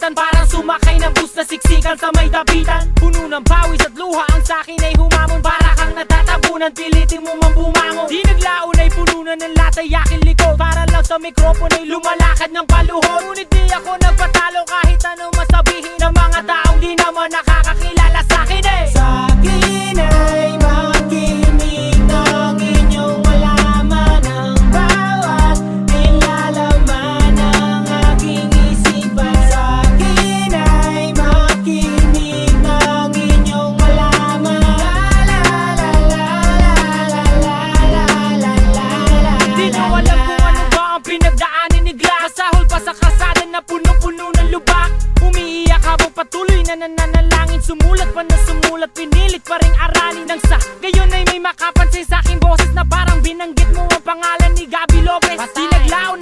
kalapatan, parang sumakay ng bus na siksikan sa may tabitan. Puno ng pawis at luha ang sakin ay humamon, para kang natatabunan, pilitin mo mang bumangon. Di naglaon ay puno na ng latay aking likod, para lang sa mikropono ay lumalakad ng paluhod. Ngunit di ako nagpatalo kahit anong masabihin ng mga taong di naman nakakakilala sa'kin eh. Sa'kin ay makinig ng inyong malaman ang bawat nilalaman ng aking isipan. Sa'kin ay makinig ng inyong malaman. Di nyo alam kung ano ba ang pinagdaanin ni Glass, sahol pa sa kasada na puno-puno ng lubak. Umiiyak habang patuloy na nananalangin, sumulat pa na sumulat, pinilit pa ring aralin. Nang sa gayon ay may makapansin sa aking boses na parang binanggit mo ang pangalan ni Gabby Lopez. Di naglaon